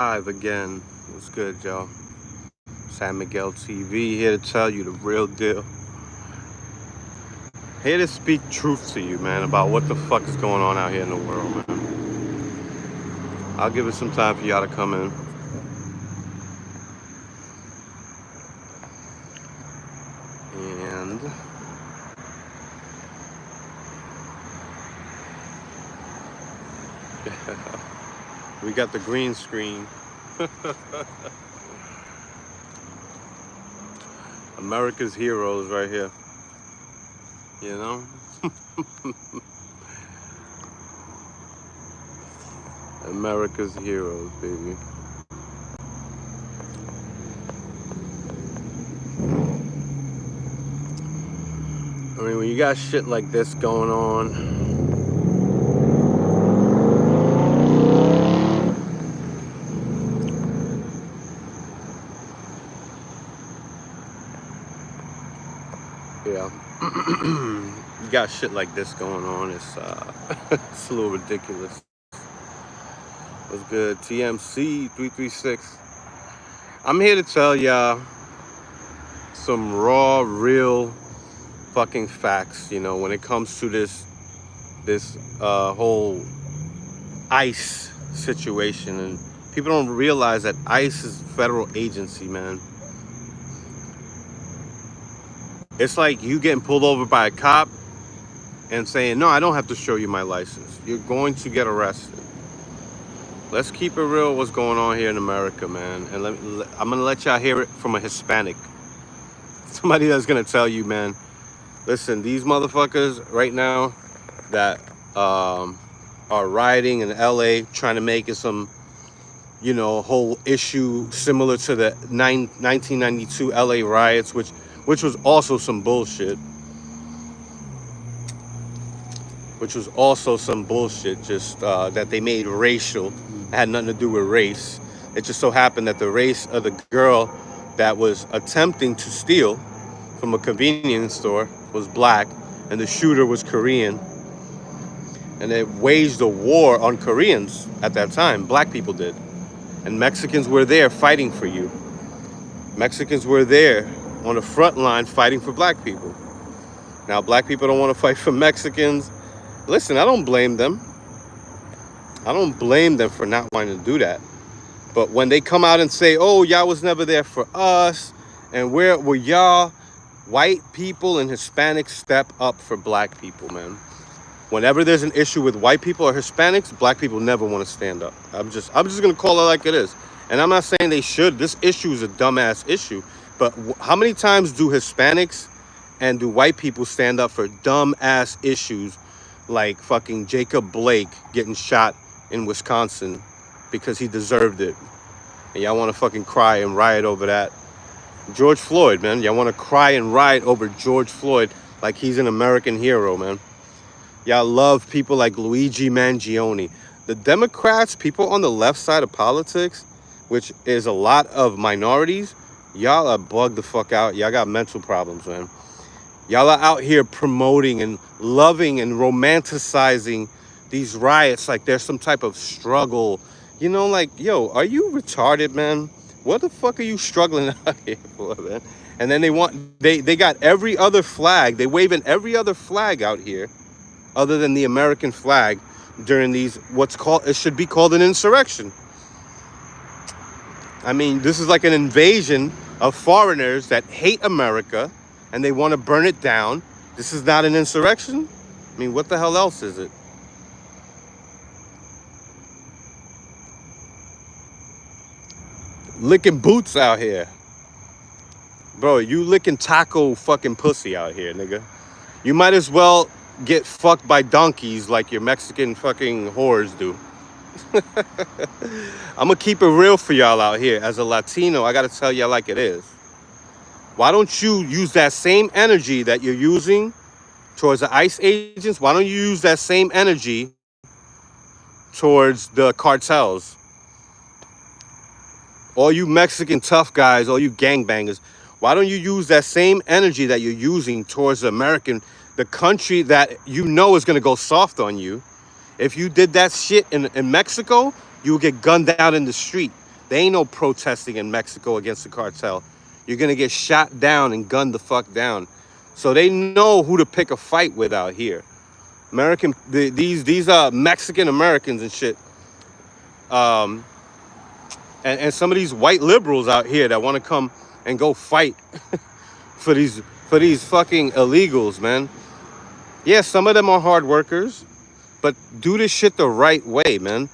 Live again. What's good, y'all? San Miguel TV here to tell you the real deal. Here to speak truth to you, man, about what the fuck is going on out here in the world, man. I'll give it some time for y'all to come in. And we got the green screen. America's heroes right here. You know? America's heroes, baby. I mean, when you got shit like this going on, yeah, you got shit like this going on, it's it's a little ridiculous. What's good? TMC 336. I'm here to tell y'all some raw, real fucking facts, you know, when it comes to this whole ICE situation. And people don't realize that ICE is a federal agency, man. It's like you getting pulled over by a cop and saying, no, I don't have to show you my license. You're going to get arrested. Let's keep it real what's going on here in America, man. And I'm going to let y'all hear it from a Hispanic. Somebody that's going to tell you, man, listen, these motherfuckers right now that are rioting in L.A. trying to make it some, you know, whole issue similar to the 1992 L.A. riots, which was also some bullshit. Just that they made racial. It had nothing to do with race. It just so happened that the race of the girl that was attempting to steal from a convenience store was black, and the shooter was Korean. And they waged a war on Koreans at that time. Black people did. And Mexicans were there fighting for you. Mexicans were there on the front line fighting for black people. Now, black people don't want to fight for Mexicans. Listen, I don't blame them. I don't blame them for not wanting to do that. But when they come out and say, oh, y'all was never there for us, and where were y'all? White people and Hispanics step up for black people, man. Whenever there's an issue with white people or Hispanics, black people never want to stand up. I'm just gonna call it like it is. And I'm not saying they should. This issue is a dumbass issue. But how many times do Hispanics and do white people stand up for dumbass issues like fucking Jacob Blake getting shot in Wisconsin because he deserved it? And y'all want to fucking cry and riot over that. George Floyd, man. Y'all want to cry and riot over George Floyd like he's an American hero, man. Y'all love people like Luigi Mangione. The Democrats, people on the left side of politics, which is a lot of minorities, y'all are bugged the fuck out. Y'all got mental problems, man. Y'all are out here promoting and loving and romanticizing these riots like there's some type of struggle. You know, like, yo, are you retarded, man? What the fuck are you struggling out here for, man? And then they got every other flag. They waving every other flag out here other than the American flag during these, it should be called an insurrection. I mean, this is like an invasion of foreigners that hate America and they want to burn it down. This is not an insurrection? I mean, what the hell else is it? Licking boots out here. Bro, you licking taco fucking pussy out here, nigga. You might as well get fucked by donkeys like your Mexican fucking whores do. I'm gonna keep it real for y'all out here. As a Latino, I gotta tell y'all like it is. Why don't you use that same energy that you're using towards the ICE agents? Why don't you use that same energy towards the cartels? All you Mexican tough guys, all you gangbangers, why don't you use that same energy that you're using towards the country that you know is gonna go soft on you? If you did that shit in Mexico, you would get gunned down in the street. There ain't no protesting in Mexico against the cartel. You're gonna get shot down and gunned the fuck down. So they know who to pick a fight with out here. These Mexican Americans and shit. And some of these white liberals out here that want to come and go fight for these fucking illegals, man. Yeah, some of them are hard workers, but do this shit the right way, man.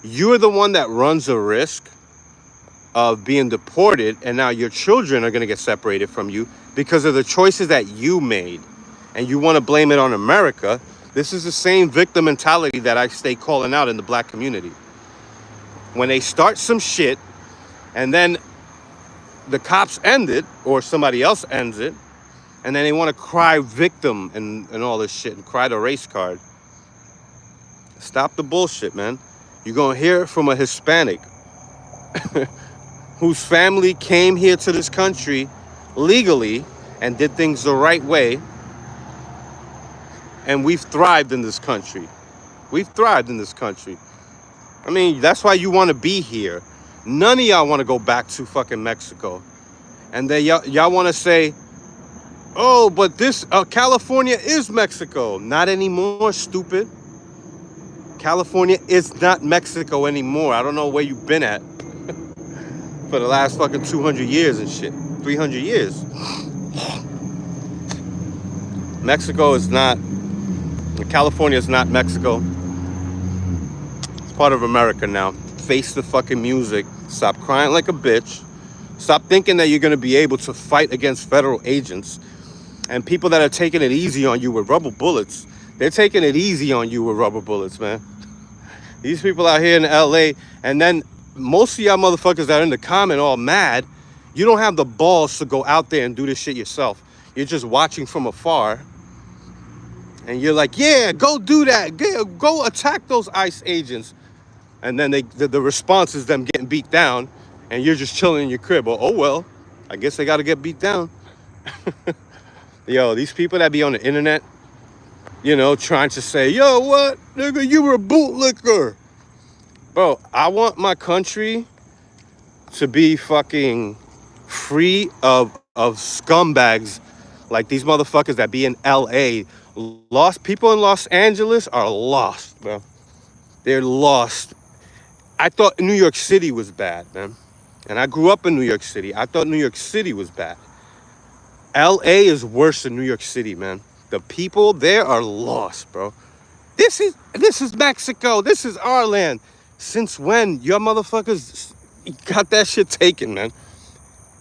You're the one that runs the risk of being deported, and now your children are going to get separated from you because of the choices that you made. And you want to blame it on America. This is the same victim mentality that I stay calling out in the black community. When they start some shit, and then the cops end it, or somebody else ends it, and then they want to cry victim and all this shit, and cry the race card. Stop the bullshit, man. You're going to hear it from a Hispanic whose family came here to this country legally and did things the right way. And we've thrived in this country. We've thrived in this country. I mean, that's why you want to be here. None of y'all want to go back to fucking Mexico. And then y'all want to say, oh, but this California is Mexico. Not anymore, stupid. California is not Mexico anymore. I don't know where you've been at for the last fucking 200 years and shit. 300 years. Mexico is not, California is not Mexico. It's part of America now. Face the fucking music. Stop crying like a bitch. Stop thinking that you're going to be able to fight against federal agents and people that are taking it easy on you with rubber bullets. They're taking it easy on you with rubber bullets, man. These people out here in L.A., and then most of y'all motherfuckers that are in the comment all mad, you don't have the balls to go out there and do this shit yourself. You're just watching from afar. And you're like, yeah, go do that. Go attack those ICE agents. And then the response is them getting beat down. And you're just chilling in your crib. Oh, well, I guess they got to get beat down. Yo, these people that be on the internet, you know, trying to say, yo, what? Nigga, you were a bootlicker. Bro, I want my country to be fucking free of scumbags like these motherfuckers that be in L.A. Lost people in Los Angeles are lost, bro. They're lost. I thought New York City was bad, man. And I grew up in New York City. I thought New York City was bad. L.A. is worse than New York City, man. The people there are lost, bro. This is Mexico. This is our land. Since when your motherfuckers got that shit taken, man?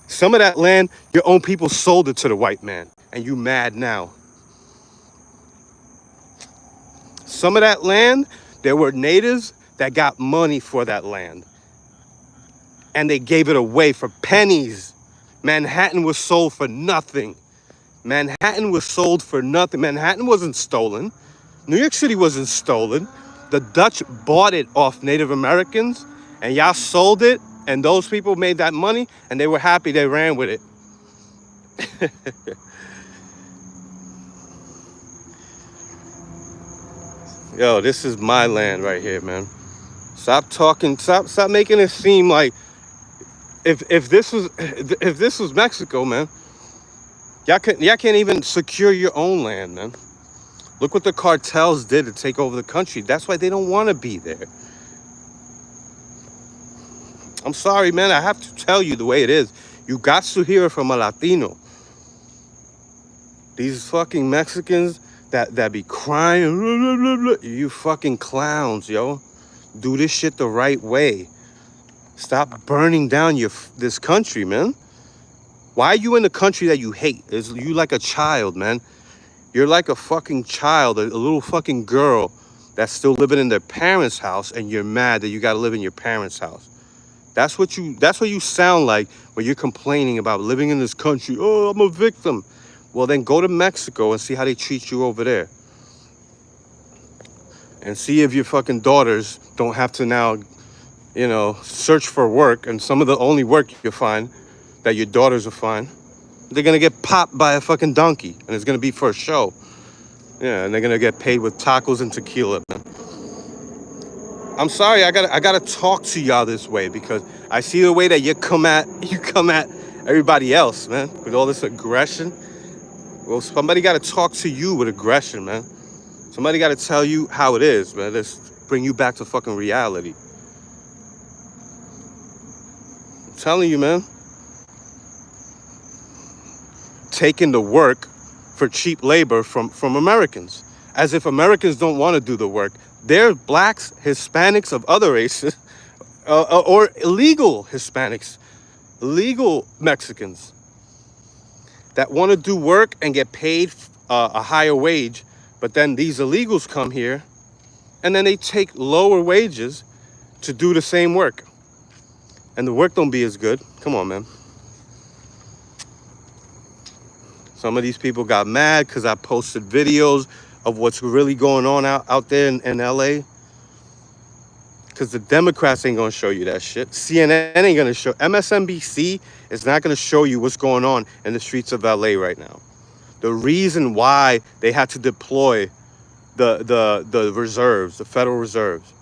Some of that land, your own people sold it to the white man. And you mad now. Some of that land, there were natives that got money for that land. And they gave it away for pennies. Manhattan was sold for nothing. Manhattan was sold for nothing. Manhattan wasn't stolen. New York City wasn't stolen. The Dutch bought it off Native Americans, and y'all sold it, and those people made that money, and they were happy they ran with it. Yo, this is my land right here, man. Stop talking, stop making it seem like if this was Mexico, man, y'all can't even secure your own land, man. Look what the cartels did to take over the country. That's why they don't want to be there. I'm sorry, man. I have to tell you the way it is. You got to hear it from a Latino. These fucking Mexicans that be crying, you fucking clowns, yo. Do this shit the right way. Stop burning down this country, man. Why are you in the country that you hate? Is you like a child, man? You're like a fucking child, a little fucking girl that's still living in their parents' house, and you're mad that you got to live in your parents' house. That's what you sound like when you're complaining about living in this country. Oh, I'm a victim. Well, then go to Mexico and see how they treat you over there. And see if your fucking daughters don't have to now, you know, search for work. And some of the only work you'll find that your daughters will find, they're going to get popped by a fucking donkey. And it's going to be for a show. Yeah, and they're going to get paid with tacos and tequila, man. I'm sorry, I gotta talk to y'all this way because I see the way that you come at everybody else, man, with all this aggression. Well, somebody gotta talk to you with aggression, man. Somebody gotta tell you how it is, man. Let's bring you back to fucking reality. I'm telling you, man. Taking the work for cheap labor from Americans, as if Americans don't want to do the work. They're blacks, Hispanics of other races, or illegal Hispanics, illegal Mexicans that want to do work and get paid a higher wage. But then these illegals come here and then they take lower wages to do the same work. And the work don't be as good. Come on, man. Some of these people got mad because I posted videos of what's really going on out there in L.A. Because the Democrats ain't going to show you that shit. CNN ain't going to show. MSNBC is not going to show you what's going on in the streets of L.A. right now. The reason why they had to deploy the reserves, the Federal Reserves.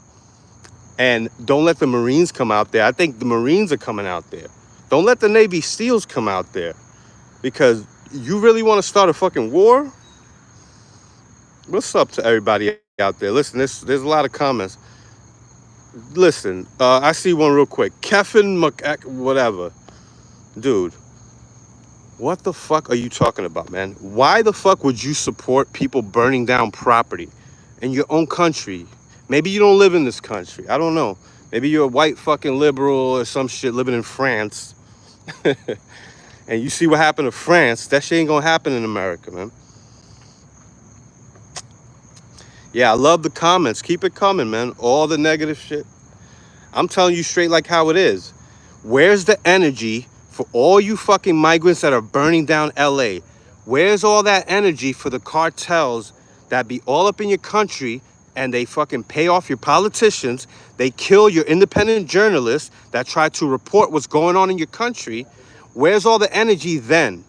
And don't let the Marines come out there. I think the Marines are coming out there. Don't let the Navy SEALs come out there. Because you really want to start a fucking war? What's up to everybody out there? Listen, there's a lot of comments. Listen, I see one real quick. Kevin whatever. Dude, what the fuck are you talking about, man? Why the fuck would you support people burning down property in your own country? Maybe you don't live in this country. I don't know. Maybe you're a white fucking liberal or some shit living in France. And you see what happened to France. That shit ain't gonna happen in America, man. Yeah, I love the comments. Keep it coming, man. All the negative shit. I'm telling you straight like how it is. Where's the energy for all you fucking migrants that are burning down LA? Where's all that energy for the cartels that be all up in your country and they fucking pay off your politicians? They kill your independent journalists that try to report what's going on in your country. Where's all the energy then?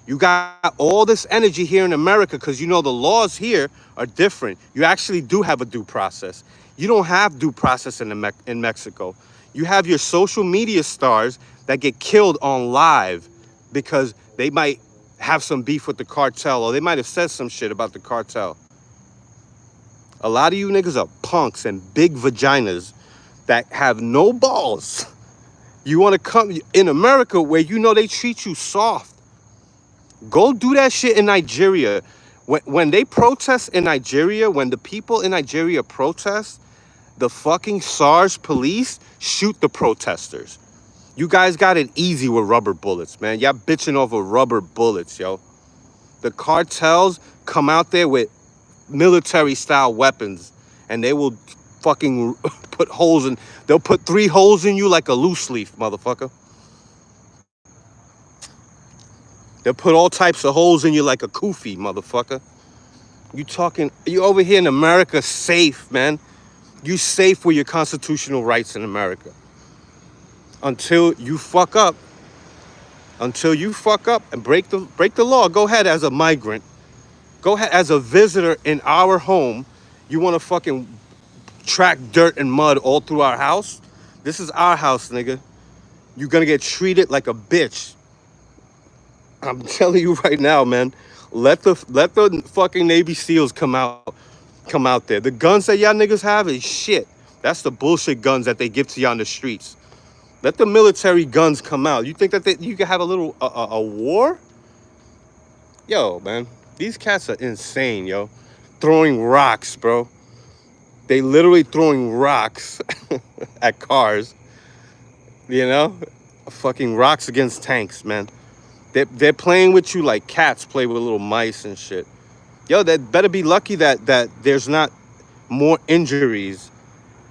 You got all this energy here in America because you know the laws here are different. You actually do have a due process. You don't have due process in Mexico. You have your social media stars that get killed on live because they might have some beef with the cartel or they might have said some shit about the cartel. A lot of you niggas are punks and big vaginas that have no balls. You want to come in America where you know they treat you soft. Go do that shit in Nigeria. When they protest in Nigeria, when the people in Nigeria protest, the fucking SARS police shoot the protesters. You guys got it easy with rubber bullets, man. Y'all bitching over rubber bullets, yo. The cartels come out there with military-style weapons, and they will fucking put holes in... They'll put 3 holes in you like a loose leaf, motherfucker. They'll put all types of holes in you like a kufi, motherfucker. You over here in America safe, man. You safe with your constitutional rights in America. Until you fuck up. Until you fuck up and break the law. Go ahead as a migrant. Go ahead as a visitor in our home. You want to fucking track dirt and mud all through our house? This is our house, nigga. You're gonna get treated like a bitch. I'm telling you right now, man. Let the fucking Navy SEALs come out there. The guns that y'all niggas have is shit. That's the bullshit guns that they give to y'all on the streets. Let the military guns come out. You think that you can have a little a war? Yo, man, these cats are insane, yo. Throwing rocks, bro. They literally throwing rocks at cars. You know, fucking rocks against tanks, man. They're playing with you like cats play with little mice and shit. Yo, that better be lucky that there's not more injuries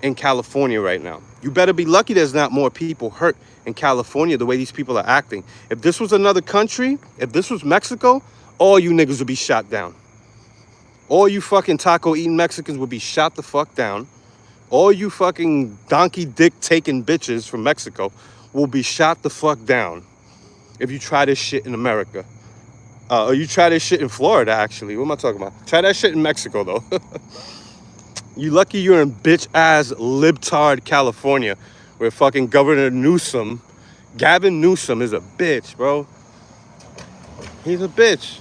in California right now. You better be lucky there's not more people hurt in California the way these people are acting. If this was another country, if this was Mexico, all you niggas would be shot down. All you fucking taco eating Mexicans would be shot the fuck down. All you fucking donkey dick taking bitches from Mexico will be shot the fuck down. If you try this shit in America. Or you try this shit in Florida, actually. What am I talking about? Try that shit in Mexico, though. You lucky you're in bitch ass libtard California, where fucking Governor Newsom, Gavin Newsom, is a bitch, bro. He's a bitch.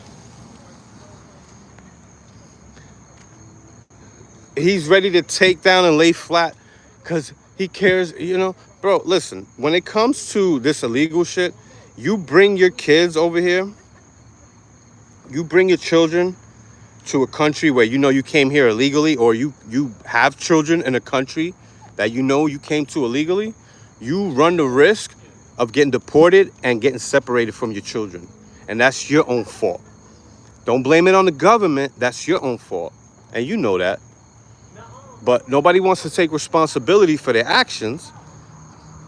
He's ready to take down and lay flat because he cares, Bro, listen, when it comes to this illegal shit, you bring your kids over here, you bring your children to a country where you know you came here illegally, or you have children in a country that you know you came to illegally, you run the risk of getting deported and getting separated from your children. And that's your own fault. Don't blame it on the government. That's your own fault. And you know that. But nobody wants to take responsibility for their actions.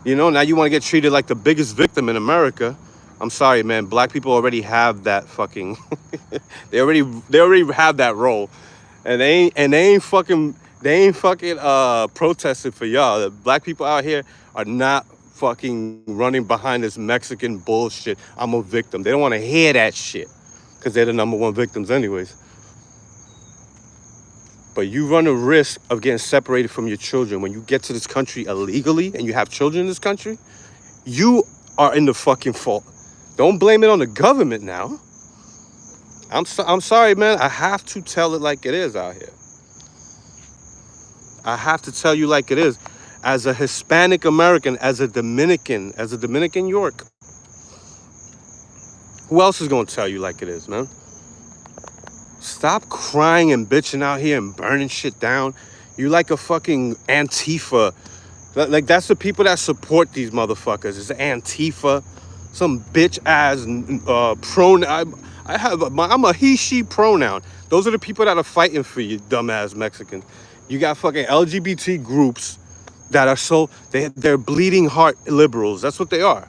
Now you want to get treated like the biggest victim in America. I'm sorry, man. Black people already have that fucking they already have that role. And they ain't fucking protesting for y'all. The black people out here are not fucking running behind this Mexican bullshit. I'm a victim. They don't want to hear that shit because they're the number one victims anyways. But you run a risk of getting separated from your children when you get to this country illegally and you have children in this country. You are in the fucking fault. Don't blame it on the government now. I'm sorry, man. I have to tell it like it is out here. I have to tell you like it is. As a Hispanic American, as a Dominican York, who else is going to tell you like it is, man? Stop crying and bitching out here and burning shit down. You like a fucking Antifa. Like, that's the people that support these motherfuckers. It's Antifa. Some bitch ass pronoun. I'm a he, she pronoun. Those are the people that are fighting for you, dumbass Mexicans. You got fucking LGBT groups that are they're bleeding heart liberals. That's what they are.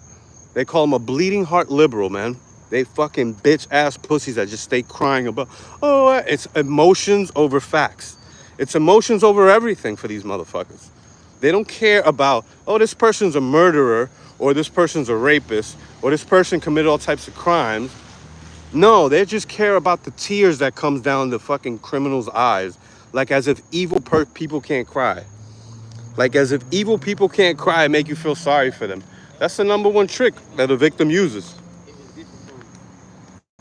They call them a bleeding heart liberal, man. They fucking bitch ass pussies that just stay crying about, it's emotions over facts. It's emotions over everything for these motherfuckers. They don't care about, this person's a murderer, or this person's a rapist, or this person committed all types of crimes. No, they just care about the tears that comes down the fucking criminal's eyes. Like as if evil people can't cry. Like as if evil people can't cry and make you feel sorry for them. That's the number one trick that a victim uses.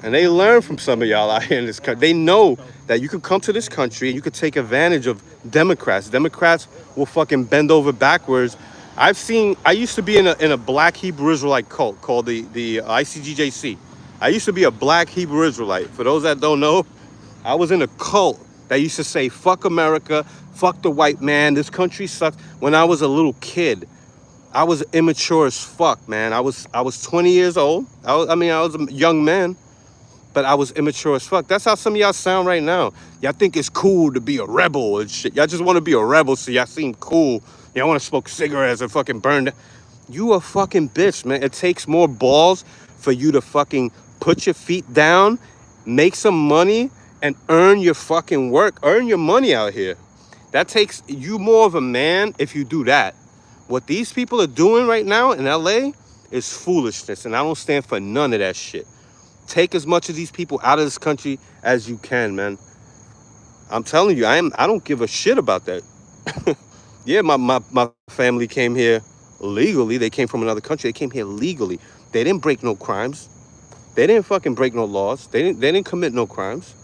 And they learn from some of y'all out here in this country. They know that you could come to this country and you could take advantage of Democrats. Democrats will fucking bend over backwards. I used to be in a black Hebrew Israelite cult called the ICGJC. I used to be a black Hebrew Israelite. For those that don't know, I was in a cult that used to say, fuck America, fuck the white man, this country sucks. When I was a little kid, I was immature as fuck, man. I was 20 years old. I was a young man. But I was immature as fuck. That's how some of y'all sound right now. Y'all think it's cool to be a rebel and shit. Y'all just want to be a rebel so y'all seem cool. Y'all want to smoke cigarettes and fucking burn. You a fucking bitch, man. It takes more balls for you to fucking put your feet down, make some money, and earn your fucking work. Earn your money out here. That takes you more of a man if you do that. What these people are doing right now in L.A. is foolishness, and I don't stand for none of that shit. Take as much of these people out of this country as you can, man. I'm telling you, I don't give a shit about that. Yeah, my family came here legally. They came from another country. They came here legally. They didn't break no crimes. They didn't fucking break no laws. They didn't commit no crimes.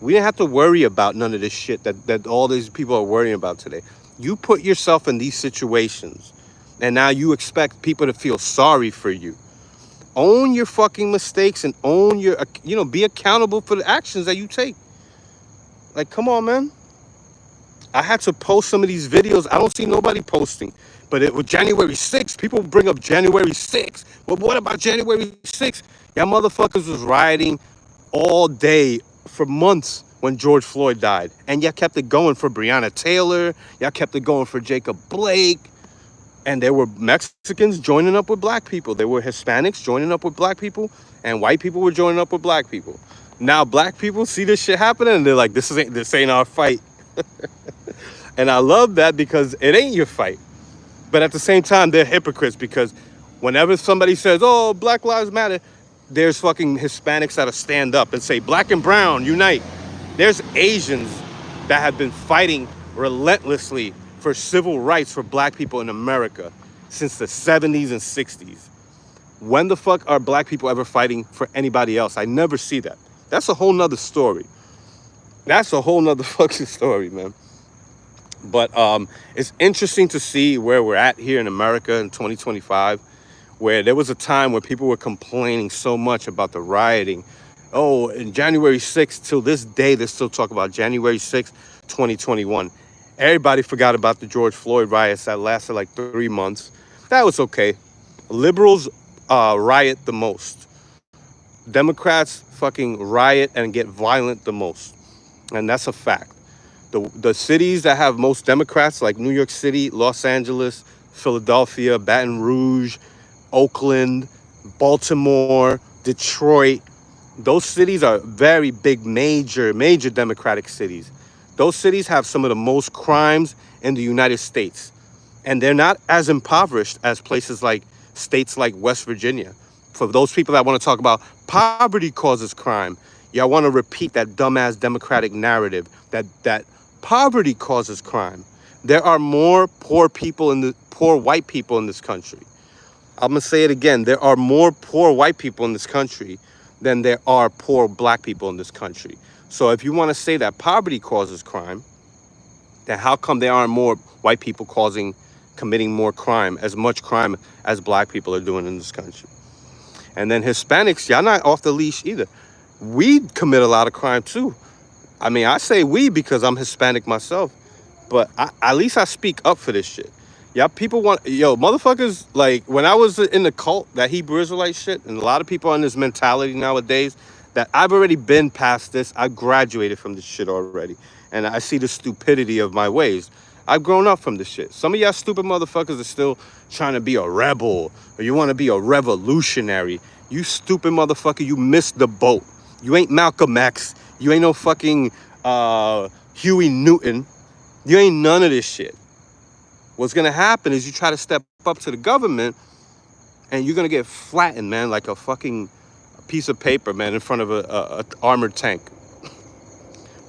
We didn't have to worry about none of this shit that all these people are worrying about today. You put yourself in these situations, and now you expect people to feel sorry for you. Own your fucking mistakes and be accountable for the actions that you take. Like, come on, man. I had to post some of these videos. I don't see nobody posting. But it was January 6th. People bring up January 6th. Well, what about January 6th? Y'all motherfuckers was rioting all day for months when George Floyd died. And y'all kept it going for Breonna Taylor. Y'all kept it going for Jacob Blake. And there were Mexicans joining up with black people. There were Hispanics joining up with black people. And white people were joining up with black people. Now black people see this shit happening and they're like, this ain't our fight. And I love that because it ain't your fight. But at the same time, they're hypocrites because whenever somebody says, oh, Black Lives Matter, there's fucking Hispanics that'll stand up and say, black and brown, unite. There's Asians that have been fighting relentlessly for civil rights for black people in America since the 70s and 60s. When the fuck are black people ever fighting for anybody else? I never see that. That's a whole nother story. That's a whole nother fucking story, man. But it's interesting to see where we're at here in America in 2025, where there was a time where people were complaining so much about the rioting. Oh, in January 6th, till this day, they still talk about January 6th, 2021. Everybody forgot about the George Floyd riots that lasted like 3 months. That was okay. Liberals riot the most. Democrats fucking riot and get violent the most. And that's a fact. The cities that have most Democrats, like New York City, Los Angeles, Philadelphia, Baton Rouge, Oakland, Baltimore, Detroit, those cities are very big, major Democratic cities. Those cities have some of the most crimes in the United States. And they're not as impoverished as places like states like West Virginia. For those people that want to talk about poverty causes crime, y'all want to repeat that dumbass Democratic narrative that poverty causes crime. There are more poor white people in this country. I'm going to say it again. There are more poor white people in this country than there are poor black people in this country. So if you want to say that poverty causes crime, then how come there aren't more white people committing more crime, as much crime as black people are doing in this country? And then Hispanics, y'all not off the leash either. We commit a lot of crime too. I mean, I say we because I'm Hispanic myself, but at least I speak up for this shit. Y'all people motherfuckers, like when I was in the cult, that Hebrew Israelite shit, and a lot of people on this mentality nowadays, that I've already been past this. I graduated from this shit already. And I see the stupidity of my ways. I've grown up from this shit. Some of y'all stupid motherfuckers are still trying to be a rebel, or you want to be a revolutionary. You stupid motherfucker, you missed the boat. You ain't Malcolm X. You ain't no fucking Huey Newton. You ain't none of this shit. What's going to happen is you try to step up to the government and you're going to get flattened, man, like a fucking piece of paper, man, in front of a armored tank.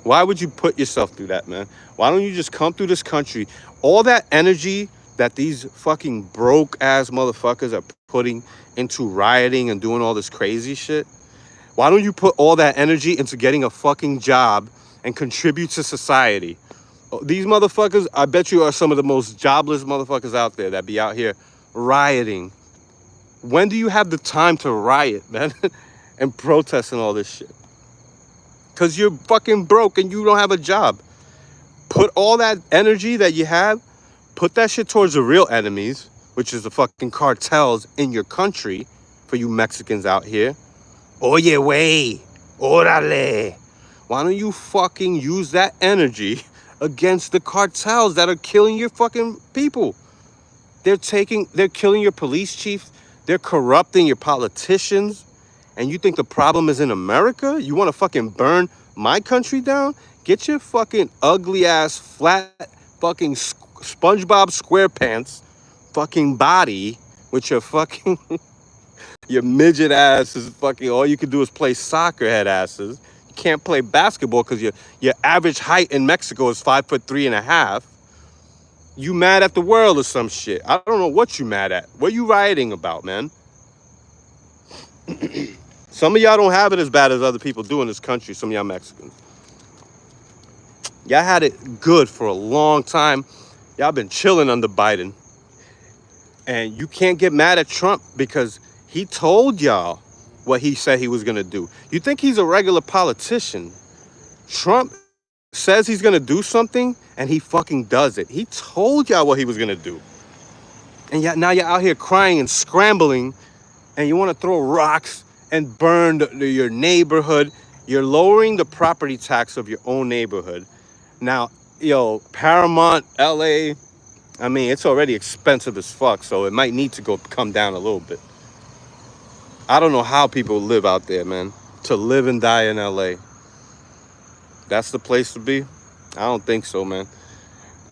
Why would you put yourself through that, man? Why don't you just come through this country? All that energy that these fucking broke-ass motherfuckers are putting into rioting and doing all this crazy shit, why don't you put all that energy into getting a fucking job and contribute to society? These motherfuckers, I bet you, are some of the most jobless motherfuckers out there that be out here rioting. When do you have the time to riot, man, and protest and all this shit? Because you're fucking broke and you don't have a job. Put all that energy that you have, put that shit towards the real enemies, which is the fucking cartels in your country, for you Mexicans out here. Oye, wey, orale. Why don't you fucking use that energy against the cartels that are killing your fucking people? They're killing your police chief. They're corrupting your politicians. And you think the problem is in America? You want to fucking burn my country down? Get your fucking ugly ass, flat fucking SpongeBob SquarePants fucking body with your fucking, your midget ass is fucking, all you can do is play soccer head asses. You can't play basketball because your average height in Mexico is 5'3.5". You mad at the world or some shit. I don't know what you mad at. What you rioting about, man? Some of y'all don't have it as bad as other people do in this country. Some of y'all Mexicans. Y'all had it good for a long time. Y'all been chilling under Biden. And you can't get mad at Trump because he told y'all what he said he was going to do. You think he's a regular politician. Trump says he's going to do something and he fucking does it. He told y'all what he was going to do. And now you're out here crying and scrambling and you want to throw rocks and burn your neighborhood. You're lowering the property tax of your own neighborhood. Now, Paramount, L.A., I mean, it's already expensive as fuck, so it might need to come down a little bit. I don't know how people live out there, man. To live and die in L.A. That's the place to be? I don't think so, man.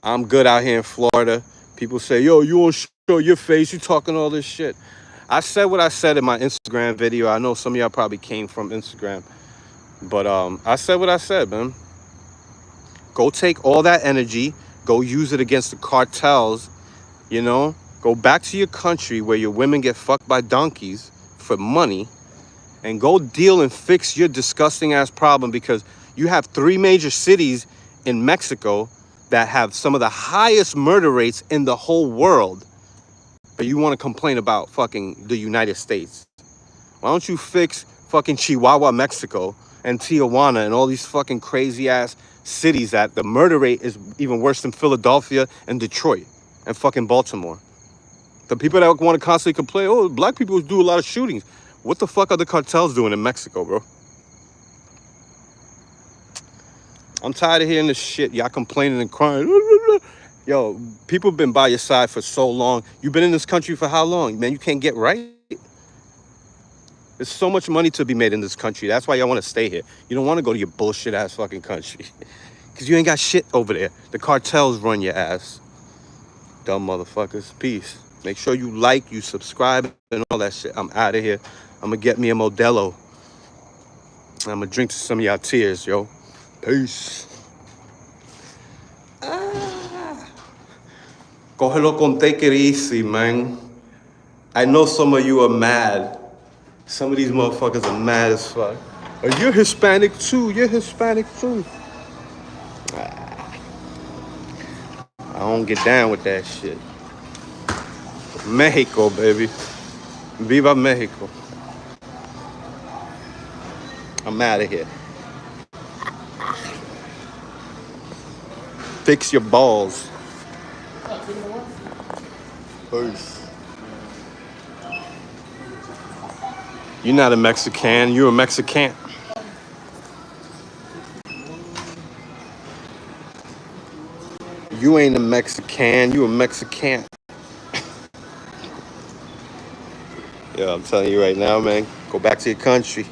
I'm good out here in Florida. People say, yo, you won't show your face. You talking all this shit. I said what I said in my Instagram video. I know some of y'all probably came from Instagram. But I said what I said, man. Go take all that energy, go use it against the cartels, you know? Go back to your country where your women get fucked by donkeys for money, and go deal and fix your disgusting ass problem, because you have 3 major cities in Mexico that have some of the highest murder rates in the whole world. But you want to complain about fucking the United States. Why don't you fix fucking Chihuahua, Mexico, and Tijuana and all these fucking crazy ass cities that the murder rate is even worse than Philadelphia and Detroit and fucking Baltimore. The people that want to constantly complain, oh, black people do a lot of shootings. What the fuck are the cartels doing in Mexico, bro? I'm tired of hearing this shit. Y'all complaining and crying. Yo, people been by your side for so long. You've been in this country for how long? Man, you can't get right? There's so much money to be made in this country. That's why y'all want to stay here. You don't want to go to your bullshit ass fucking country. Because you ain't got shit over there. The cartels run your ass. Dumb motherfuckers. Peace. Make sure you like, you subscribe, and all that shit. I'm out of here. I'm going to get me a Modelo. I'm going to drink to some of y'all tears, yo. Peace. Cógelo con take it easy, man. I know some of you are mad. Some of these motherfuckers are mad as fuck. Oh, you're Hispanic too. You're Hispanic too. I don't get down with that shit. Mexico, baby. Viva Mexico. I'm out of here. Fix your balls. Peace. You're not a Mexican. You're a Mexican. You ain't a Mexican. You a Mexican. Yeah, I'm telling you right now, man. Go back to your country.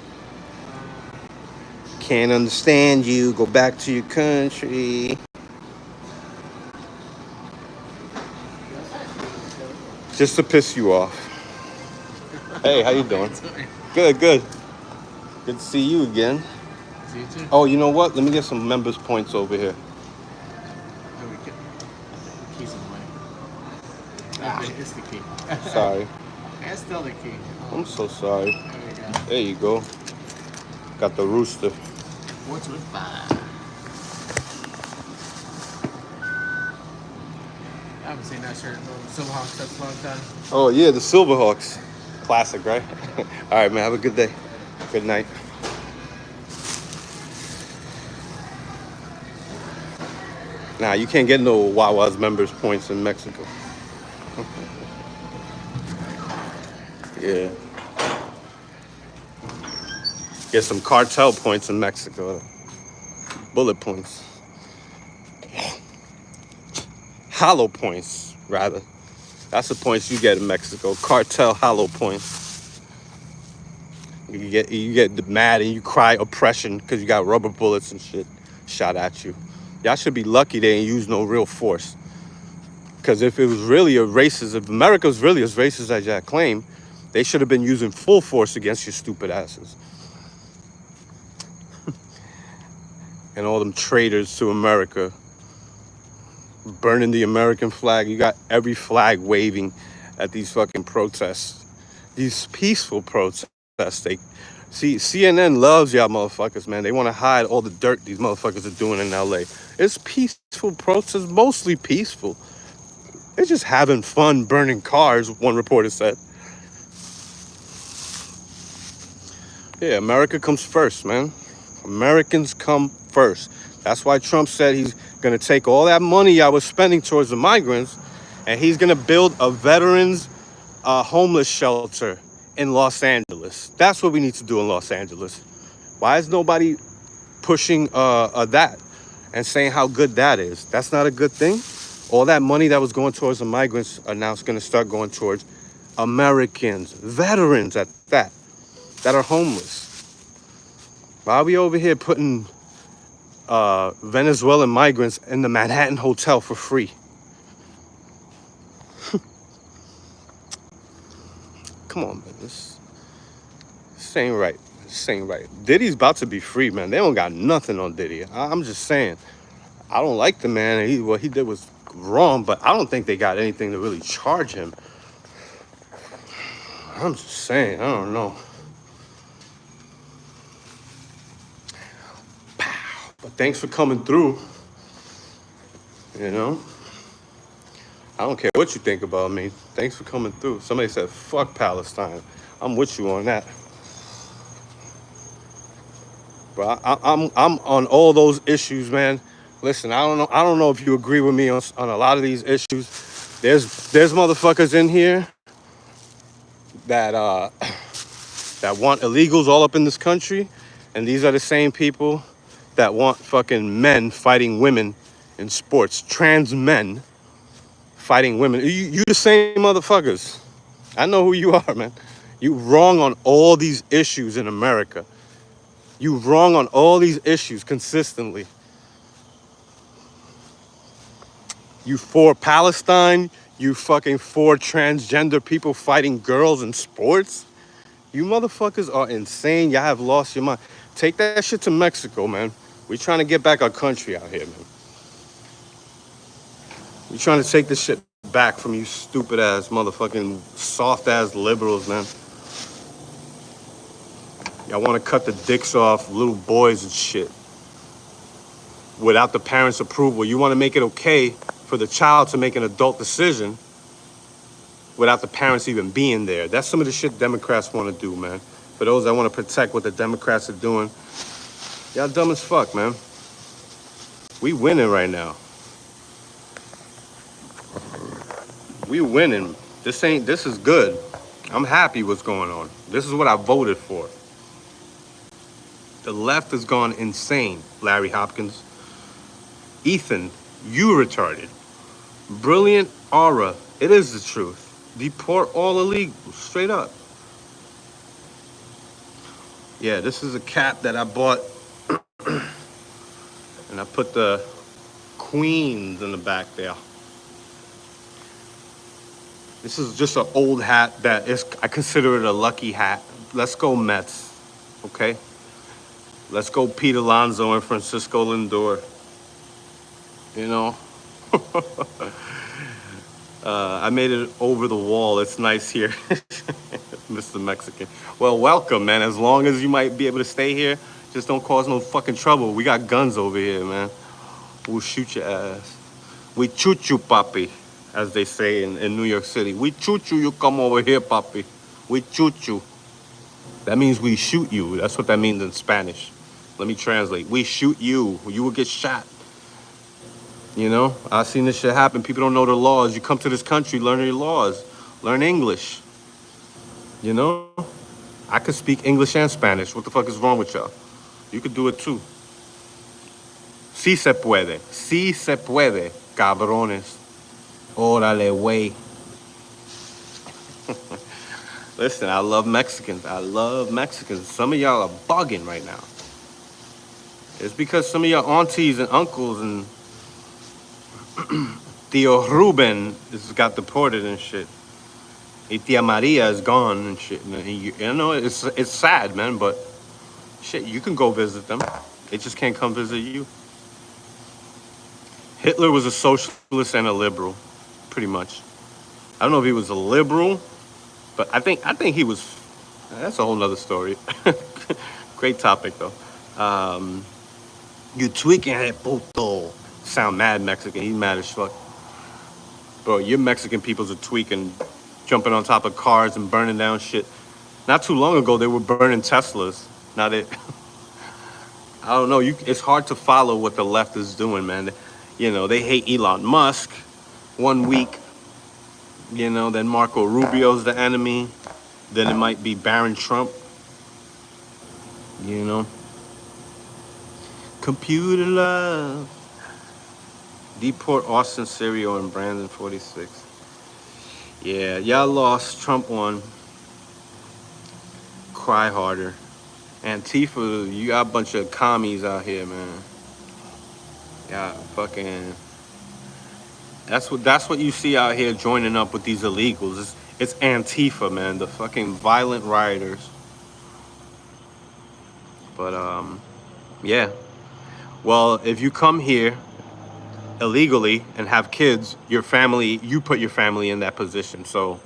Can't understand you. Go back to your country. Just to piss you off. Hey, how you doing? Good, good. Good to see you again. See you too. Oh, you know what? Let me get some members points over here. Key's in the way. It's the key. Sorry. That's still the key. I'm so sorry. There you go. There you go. Got the rooster. What's with 5? I haven't seen that shirt in the Silverhawks such a long time. Oh, yeah, the Silverhawks. Classic, right? All right, man. Have a good day. Good night. Nah, you can't get no Wawa's members points in Mexico. Yeah. Get some cartel points in Mexico. Bullet points. Hollow points, rather. That's the points you get in Mexico. Cartel hollow points. You get mad and you cry oppression because you got rubber bullets and shit shot at you. Y'all should be lucky they ain't use no real force. Because if it was really a racist, if America was really as racist as y'all claim, they should have been using full force against your stupid asses. And all them traitors to America. Burning the American flag. You got every flag waving at these fucking protests. These peaceful protests. CNN loves y'all motherfuckers, man. They want to hide all the dirt these motherfuckers are doing in L.A. It's peaceful protests, mostly peaceful. They're just having fun burning cars, one reporter said. Yeah, America comes first, man. Americans come first. That's why Trump said he's going to take all that money y'all was spending towards the migrants and he's going to build a veterans homeless shelter in Los Angeles. That's what we need to do in Los Angeles. Why is nobody pushing that and saying how good that is? That's not a good thing. All that money that was going towards the migrants are now going to start going towards Americans, veterans at that are homeless. Why are we over here putting Venezuelan migrants in the Manhattan Hotel for free? Come on, man. This ain't right. This ain't right. Diddy's about to be free, man. They don't got nothing on Diddy. I'm just saying. I don't like the man. What he did was wrong, but I don't think they got anything to really charge him. I'm just saying, I don't know. But thanks for coming through. You know, I don't care what you think about me. Thanks for coming through. Somebody said, "Fuck Palestine." I'm with you on that. But I'm on all those issues, man. Listen, I don't know if you agree with me on a lot of these issues. There's motherfuckers in here that that want illegals all up in this country, and these are the same people that want fucking men fighting women in sports, trans men fighting women. You the same motherfuckers. I know who you are, man. You wrong on all these issues in America. You wrong on all these issues consistently. You for Palestine, you fucking for transgender people fighting girls in sports. You motherfuckers are insane. Y'all have lost your mind. Take that shit to Mexico, man. We trying to get back our country out here, man. We trying to take this shit back from you stupid ass motherfucking soft ass liberals, man. Y'all want to cut the dicks off little boys and shit without the parents' approval. You want to make it okay for the child to make an adult decision without the parents even being there. That's some of the shit Democrats want to do, man. For those that want to protect what the Democrats are doing, y'all dumb as fuck, man. We winning right now. We winning. This is good. I'm happy what's going on. This is what I voted for. The left has gone insane, Larry Hopkins. Ethan, you retarded. Brilliant aura. It is the truth. Deport all illegals, straight up. Yeah, this is a cap that I bought, and I put the Queens in the back there. This is just an old hat that is, I consider it a lucky hat. Let's go Mets, okay? Let's go Pete Alonso and Francisco Lindor. You know, I made it over the wall. It's nice here, Mr. Mexican. Well, welcome, man. As long as you might be able to stay here, just don't cause no fucking trouble. We got guns over here, man. We'll shoot your ass. We shoot you, papi, as they say in New York City. We shoot you, you come over here, papi. We shoot you. That means we shoot you. That's what that means in Spanish. Let me translate. We shoot you. You will get shot. You know, I've seen this shit happen. People don't know the laws. You come to this country, learn your laws, learn English. You know, I could speak English and Spanish. What the fuck is wrong with y'all? You could do it too. Sí se puede. Sí se puede, cabrones. Órale, way. Listen, I love Mexicans. I love Mexicans. Some of y'all are bugging right now. It's because some of your aunties and uncles and Tio Ruben has got deported and shit. Y Tia Maria is gone and shit. You know, it's sad, man, but shit, you can go visit them. They just can't come visit you. Hitler was a socialist and a liberal, pretty much. I don't know if he was a liberal, but I think he was. That's a whole nother story. Great topic though. You tweaking at puto. Sound mad Mexican. He's mad as fuck. Bro, your Mexican peoples are tweaking, jumping on top of cars and burning down shit. Not too long ago, they were burning Teslas. Now they, I don't know. It's hard to follow what the left is doing, man. You know, they hate Elon Musk. 1 week, you know, then Marco Rubio's the enemy. Then it might be Barron Trump. You know, computer love. Deport Austin Serio and Brandon 46. Yeah, y'all lost. Trump won. Cry harder. Antifa, you got a bunch of commies out here, man. Yeah, fucking. That's what you see out here joining up with these illegals. It's Antifa, man. The fucking violent rioters. But yeah. Well, if you come here illegally and have kids, you put your family in that position. So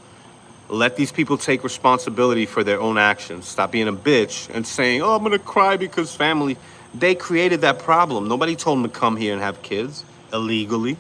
let these people take responsibility for their own actions. Stop being a bitch and saying, oh, I'm gonna cry because family. They created that problem. Nobody told them to come here and have kids illegally.